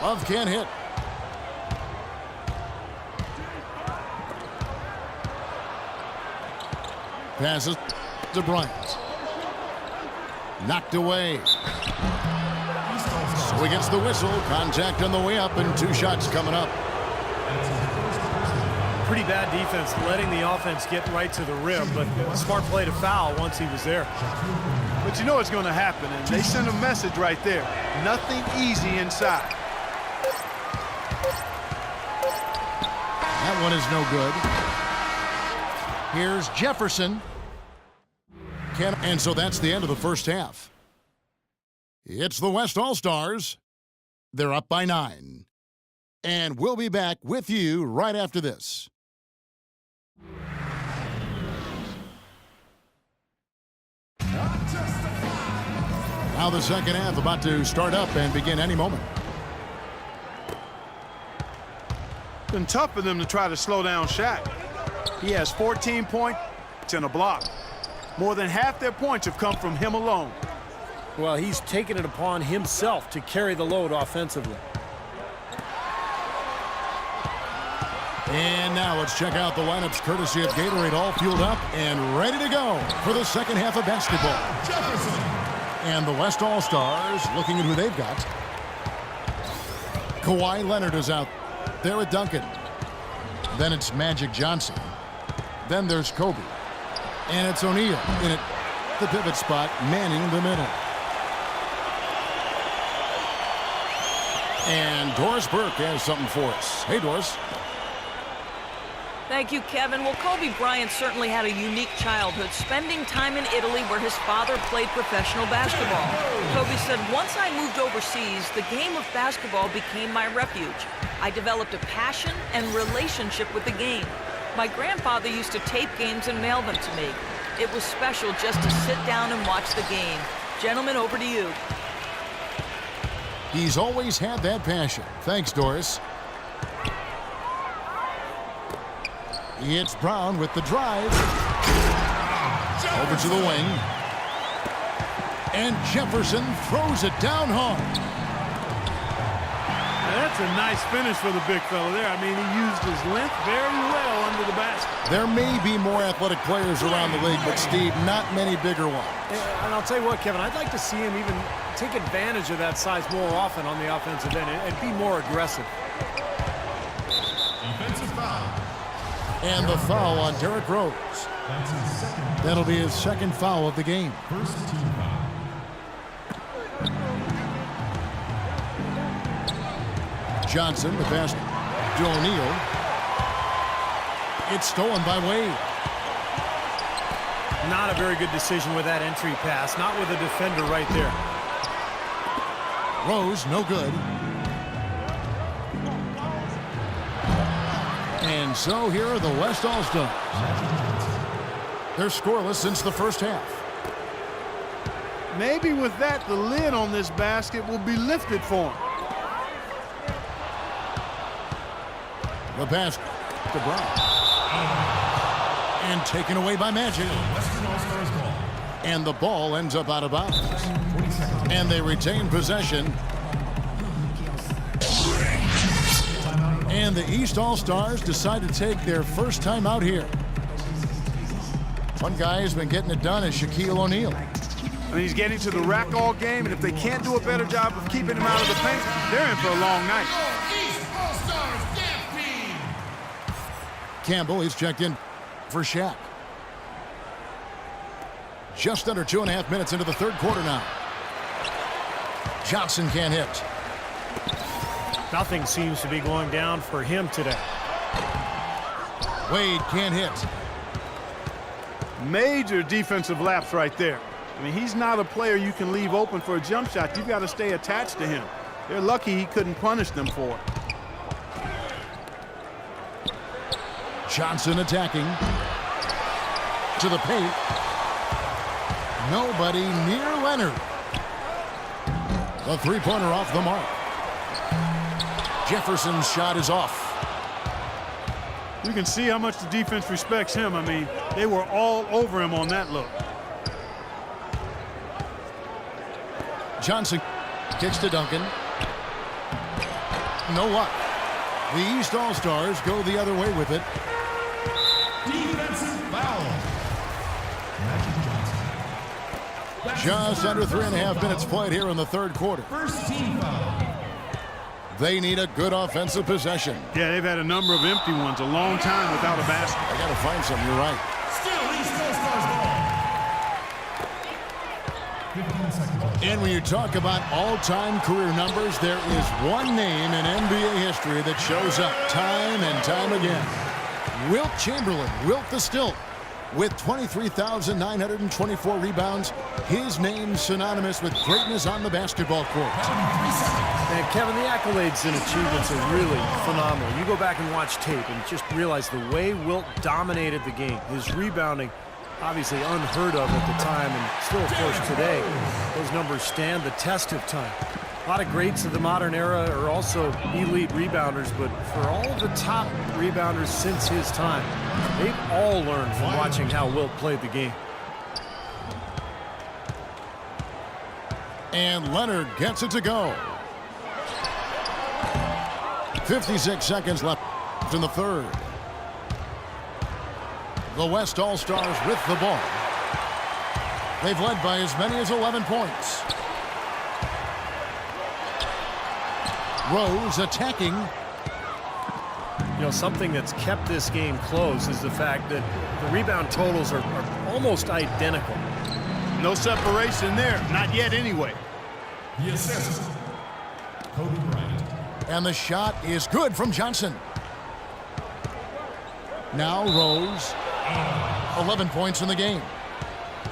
Love can't hit. Passes to Bryant. Knocked away. So he gets the whistle. Contact on the way up and 2 shots coming up. Pretty bad defense letting the offense get right to the rim, but a smart play to foul once he was there. But you know what's going to happen, and they send a message right there. Nothing easy inside. That one is no good. Here's Jefferson. And so that's the end of the first half. It's the West All-Stars. They're up by 9. And we'll be back with you right after this. Now the second half about to start up and begin any moment. It's been tough for them to try to slow down Shaq. He has 14 points and a block. More than half their points have come from him alone. Well, he's taken it upon himself to carry the load offensively. And now let's check out the lineups courtesy of Gatorade, all fueled up and ready to go for the second half of basketball. And the West All-Stars looking at who they've got. Kawhi Leonard is out there with Duncan. Then it's Magic Johnson. Then there's Kobe. And it's O'Neal in it, the pivot spot, manning the middle. And Doris Burke has something for us. Hey, Doris. Thank you, Kevin. Well, Kobe Bryant certainly had a unique childhood, spending time in Italy where his father played professional basketball. Kobe said, once I moved overseas, the game of basketball became my refuge. I developed a passion and relationship with the game. My grandfather used to tape games and mail them to me. It was special just to sit down and watch the game. Gentlemen, over to you. He's always had that passion. Thanks, Doris. It's Brown with the drive. Over to the wing. And Jefferson throws it down hard. That's a nice finish for the big fella there. I mean, he used his length very well under the basket. There may be more athletic players around the league, but, Steve, not many bigger ones. And I'll tell you what, Kevin, I'd like to see him even take advantage of that size more often on the offensive end and be more aggressive. Defensive foul. And the foul on Derrick Rose. That's his second. That'll be his second foul of the game. First team foul. Johnson, the pass to O'Neal. It's stolen by Wade. Not a very good decision with that entry pass, not with a defender right there. Rose, no good. And so here are the West All-Stars. They're scoreless since the first half. Maybe with that, the lid on this basket will be lifted for him. The pass to Brown. And taken away by Magic. And the ball ends up out of bounds. And they retain possession. And the East All-Stars decide to take their first time out here. One guy who's been getting it done is Shaquille O'Neal. I mean, he's getting to the rack all game, and if they can't do a better job of keeping him out of the paint, they're in for a long night. Campbell, he's checked in for Shaq. Just under 2.5 minutes into the third quarter now. Johnson can't hit. Nothing seems to be going down for him today. Wade can't hit. Major defensive lapse right there. I mean, he's not a player you can leave open for a jump shot. You've got to stay attached to him. They're lucky he couldn't punish them for it. Johnson attacking. To the paint. Nobody near Leonard. The three-pointer off the mark. Jefferson's shot is off. You can see how much the defense respects him. I mean, they were all over him on that look. Johnson kicks to Duncan. no luck. The East All-Stars go the other way with it. Defensive foul. Magic Johnson. Just under 3.5 minutes played here in the third quarter. First team foul. They need a good offensive possession. Yeah, they've had a number of empty ones, a long time without a basket. I got to find something. You're right. Still East All-Stars ball. 15 seconds left. And when you talk about all-time career numbers, there is one name in NBA history that shows up time and time again. Wilt Chamberlain, Wilt the Stilt, with 23,924 rebounds. His name synonymous with greatness on the basketball court. 3 seconds. And Kevin, the accolades and achievements are really phenomenal. You go back and watch tape and just realize the way Wilt dominated the game. His rebounding, obviously unheard of at the time, and still, of course, today, those numbers stand the test of time. A lot of greats of the modern era are also elite rebounders, but for all of the top rebounders since his time, they've all learned from watching how Wilt played the game. And Leonard gets it to go. 56 seconds left in the third. The West All-Stars with the ball. They've led by as many as 11 points. Rose attacking. You know, something that's kept this game close is the fact that the rebound totals are almost identical. No separation there, not yet anyway. The assist. Kobe Bryant. And the shot is good from Johnson. Now Rose. 11 points in the game.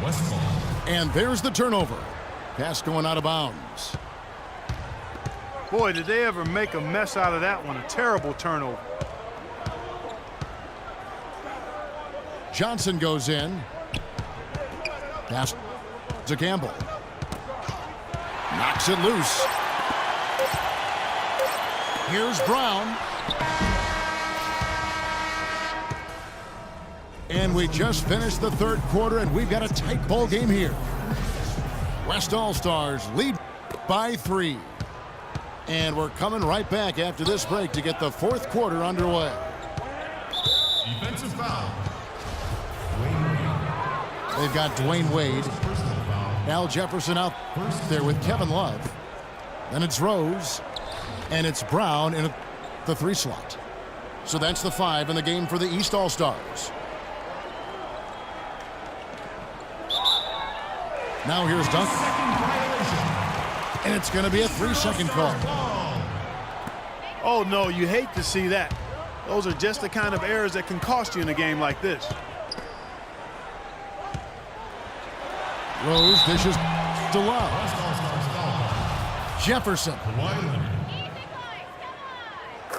Westball. And there's the turnover. Pass going out of bounds. Boy, did they ever make a mess out of that one. A terrible turnover. Johnson goes in. Pass to Campbell. Knocks it loose. Here's Brown. And we just finished the third quarter, and we've got a tight ball game here. West All-Stars lead by 3. And we're coming right back after this break to get the fourth quarter underway. Defensive foul. Dwayne Wade. They've got Dwayne Wade. Personal foul. Al Jefferson out there with Kevin Love. Then it's Rose. And it's Brown in the 3 slot. So that's the 5 in the game for the East All-Stars. Now here's Duncan. Second violation. And it's going to be a 3-second call. Oh, no, you hate to see that. Those are just the kind of errors that can cost you in a game like this. Rose dishes to Love. West All-Stars foul. Jefferson. Kawhi Leonard.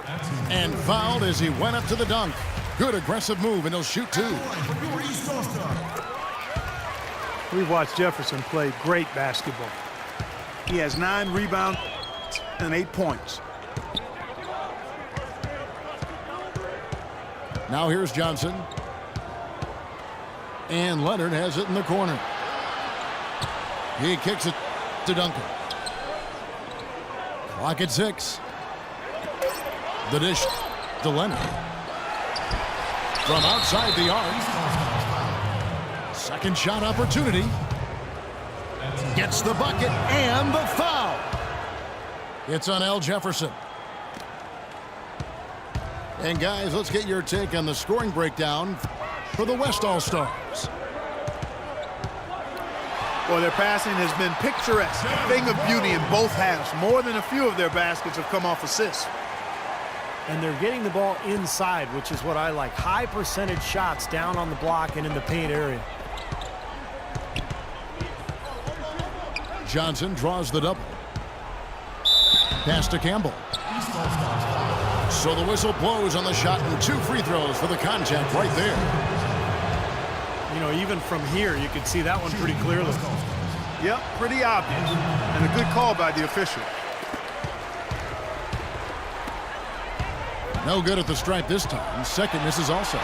That's his And fouled as he went up to the dunk. Good aggressive move, and he'll shoot 2. for your East All-Star. We've watched Jefferson play great basketball. He has 9 rebounds and 8 points. Now here's Johnson. And Leonard has it in the corner. He kicks it to Duncan. Clock at 6. The dish to Leonard. From outside the arc. Second shot opportunity. Gets the bucket and the foul. It's on Al Jefferson. And guys, let's get your take on the scoring breakdown for the West All-Stars. Well, their passing has been picturesque, a thing of beauty in both halves. More than a few of their baskets have come off assists. And they're getting the ball inside, which is what I like. High percentage shots down on the block and in the paint area. Johnson draws the double. Pass to Campbell. East All-Stars foul. So the whistle blows on the shot and 2 free throws for the contact right there. You know, even from here, you can see that one pretty clearly. Yep, pretty obvious. And a good call by the official. No good at the stripe this time. Second misses also.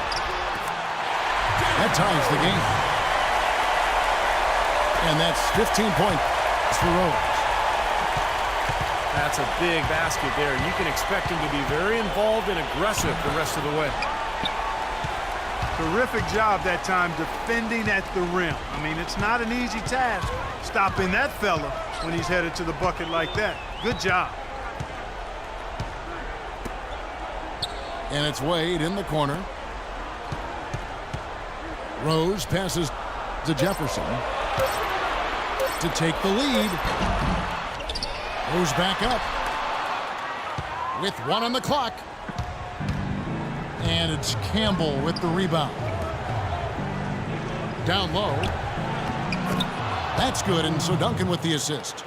That ties the game. And that's 15 points for Rose. That's That's a big basket there. You can expect him to be very involved and aggressive the rest of the way. Terrific job that time defending at the rim. I mean, it's not an easy task stopping that fella when he's headed to the bucket like that. Good job. And it's Wade in the corner. Rose passes to Jefferson to take the lead. Rose back up with 1 on the clock. And it's Campbell with the rebound. Down low. That's good, and so Duncan with the assist.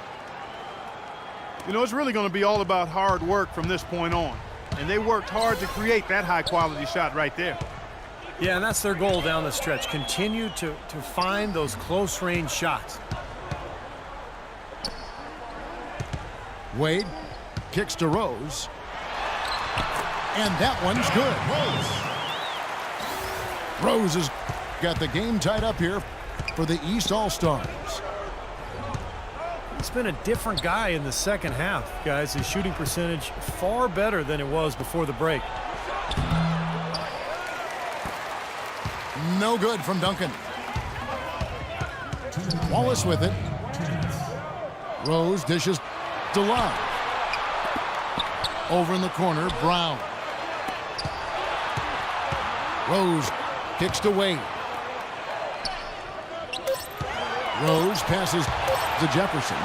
You know, it's really going to be all about hard work from this point on. And they worked hard to create that high-quality shot right there. Yeah, and that's their goal down the stretch. Continue to find those close-range shots. Wade kicks to Rose. And that one's good. Rose has got the game tied up here for the East All-Stars. He's been a different guy in the second half, guys. His shooting percentage far better than it was before the break. No good from Duncan. Wallace with it. Rose dishes to Love. Over in the corner, Brown. Rose kicks to Wade. Rose passes to Jefferson.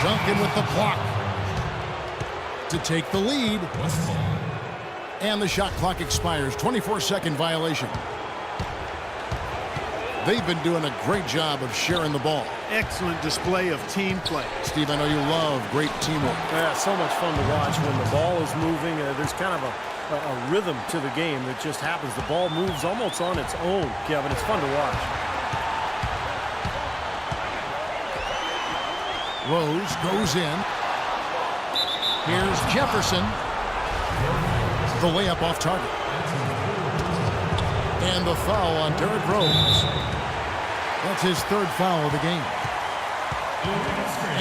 Duncan with the block to take the lead. And the shot clock expires. 24-second violation. They've been doing a great job of sharing the ball. Excellent display of team play. Steve, I know you love great teamwork. Yeah, so much fun to watch when the ball is moving. There's kind of a rhythm to the game that just happens. The ball moves almost on its own, Kevin. It's fun to watch. Rose goes in. Here's Jefferson. The layup off target. And the foul on Derrick Rose. That's his 3rd foul of the game.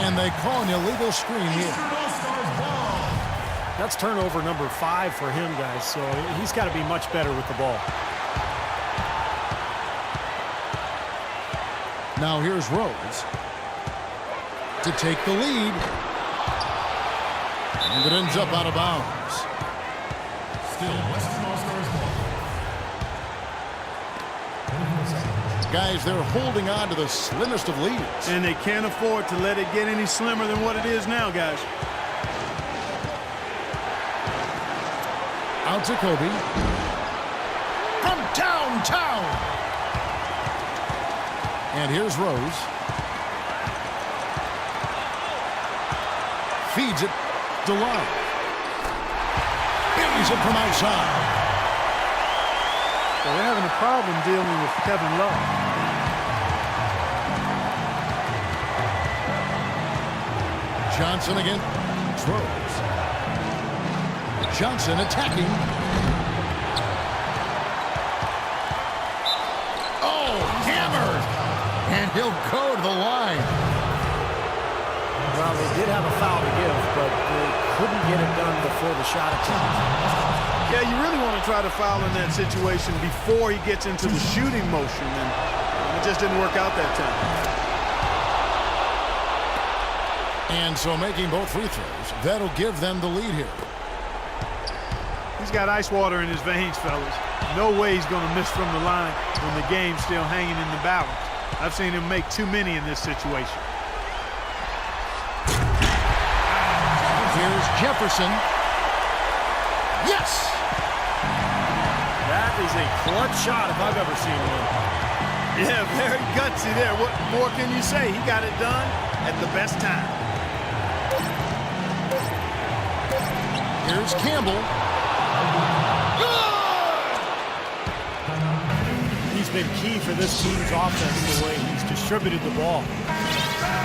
And they call an illegal screen here. That's turnover number 5 for him, guys, so he's got to be much better with the ball. Now here's Rose to take the lead. And it ends up out of bounds. Still Western All-Stars ball. Guys, they're holding on to the slimmest of leads. And they can't afford to let it get any slimmer than what it is now, guys. Out to Kobe. From downtown. And here's Rose. Feeds it to Love. Buries it from outside. Well, they're having a problem dealing with Kevin Love. Johnson against Rose. Johnson attacking. Oh, hammered! And he'll go to the line. Well, they did have a foul to give, but they couldn't get it done before the shot attempt. Yeah, you really want to try to foul in that situation before he gets into the shooting motion, and it just didn't work out that time. And so making both free throws, that'll give them the lead here. He's got ice water in his veins, fellas. No way he's going to miss from the line when the game's still hanging in the balance. I've seen him make too many in this situation. Here's Jefferson. Yes! That is a clutch shot if I've ever seen one. Yeah, very gutsy there. What more can you say? He got it done at the best time. Here's Campbell. He's been key for this team's offense the way he's distributed the ball.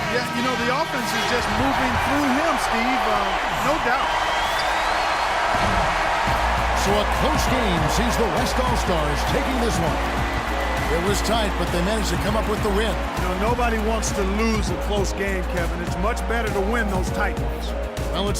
Yeah, you know, the offense is just moving through him, Steve. No doubt. So a close game sees the West All-Stars taking this one. It was tight, but they managed to come up with the win. You know, nobody wants to lose a close game, Kevin. It's much better to win those tight ones. Well, it's